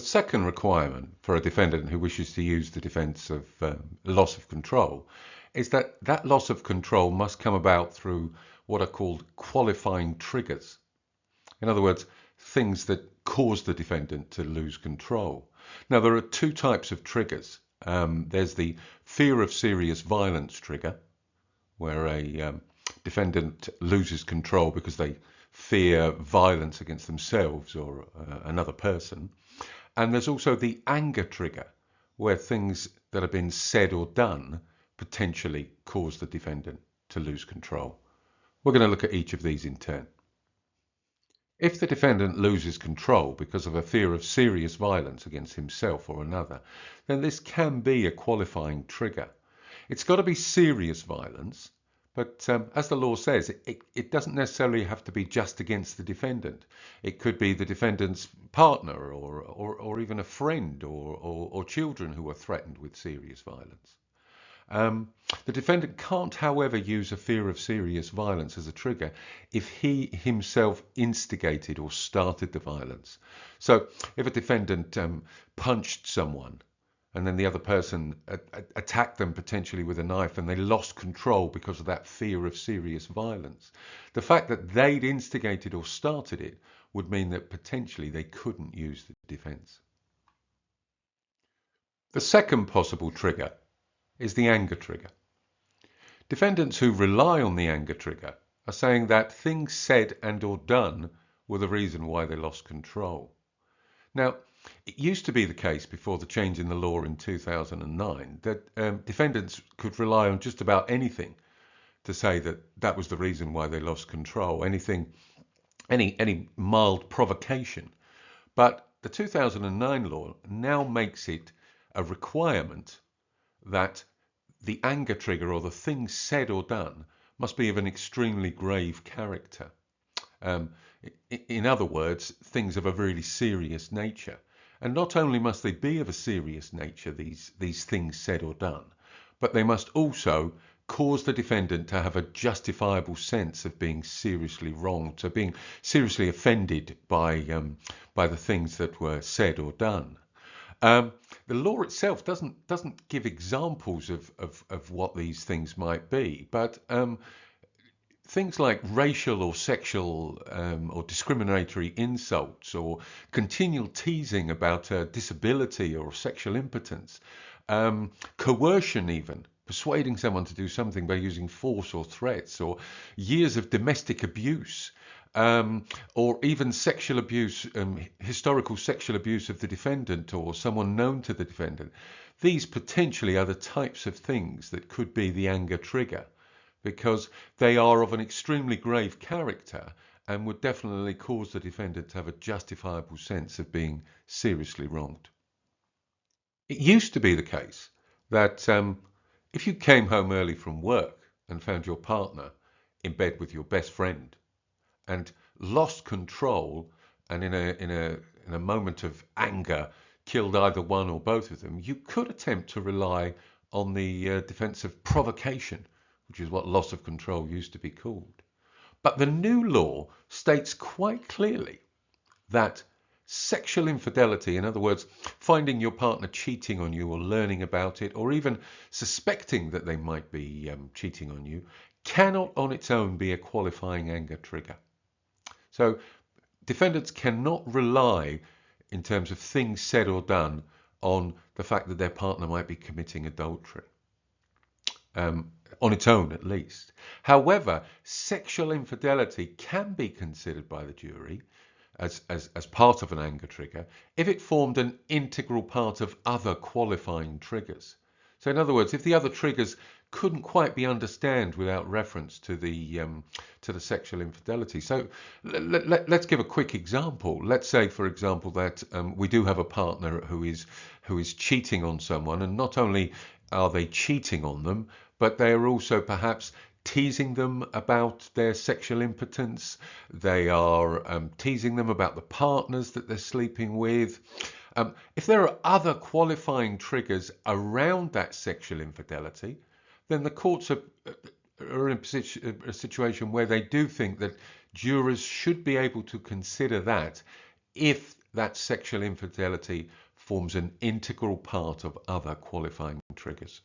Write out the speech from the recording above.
The second requirement for a defendant who wishes to use the defence of loss of control is that that loss of control must come about through what are called qualifying triggers. In other words, things that cause the defendant to lose control. Now, there are two types of triggers. There's the fear of serious violence trigger, where a defendant loses control because they fear violence against themselves or another person. And there's also the anger trigger, where things that have been said or done potentially cause the defendant to lose control. We're going to look at each of these in turn. If the defendant loses control because of a fear of serious violence against himself or another, then this can be a qualifying trigger. It's got to be serious violence, but as the law says, it doesn't necessarily have to be just against the defendant. It could be the defendant's partner or even a friend or children who are threatened with serious violence. The defendant can't, however, use a fear of serious violence as a trigger if he himself instigated or started the violence. So if a defendant punched someone and then the other person attacked them potentially with a knife and they lost control because of that fear of serious violence, the fact that they'd instigated or started it would mean that potentially they couldn't use the defense. The second possible trigger is the anger trigger. Defendants who rely on the anger trigger are saying that things said and or done were the reason why they lost control. Now, it used to be the case before the change in the law in 2009 that defendants could rely on just about anything to say that that was the reason why they lost control, any mild provocation. But the 2009 law now makes it a requirement that the anger trigger or the things said or done must be of an extremely grave character. In other words, things of a really serious nature. And not only must they be of a serious nature, these things said or done, but they must also cause the defendant to have a justifiable sense of being seriously wronged, to being seriously offended by the things that were said or done. The law itself doesn't give examples of what these things might be, but things like racial or sexual or discriminatory insults or continual teasing about disability or sexual impotence, coercion even, persuading someone to do something by using force or threats, or years of domestic abuse, or even sexual abuse, historical sexual abuse of the defendant or someone known to the defendant. These potentially are the types of things that could be the anger trigger, because they are of an extremely grave character and would definitely cause the defendant to have a justifiable sense of being seriously wronged. It used to be the case that if you came home early from work and found your partner in bed with your best friend and lost control and in a moment of anger killed either one or both of them, you could attempt to rely on the defense of provocation, which is what loss of control used to be called. But the new law states quite clearly that sexual infidelity, in other words, finding your partner cheating on you or learning about it, or even suspecting that they might be cheating on you, cannot on its own be a qualifying anger trigger. So defendants cannot rely in terms of things said or done on the fact that their partner might be committing adultery. On its own at least. However, sexual infidelity can be considered by the jury as part of an anger trigger if it formed an integral part of other qualifying triggers. So in other words, if the other triggers couldn't quite be understood without reference to the sexual infidelity. So let's give a quick example. Let's say, for example, that we do have a partner who is cheating on someone, and not only are they cheating on them, but they are also perhaps teasing them about their sexual impotence. They are teasing them about the partners that they're sleeping with. If there are other qualifying triggers around that sexual infidelity, then the courts are in a situation where they do think that jurors should be able to consider that if that sexual infidelity forms an integral part of other qualifying triggers.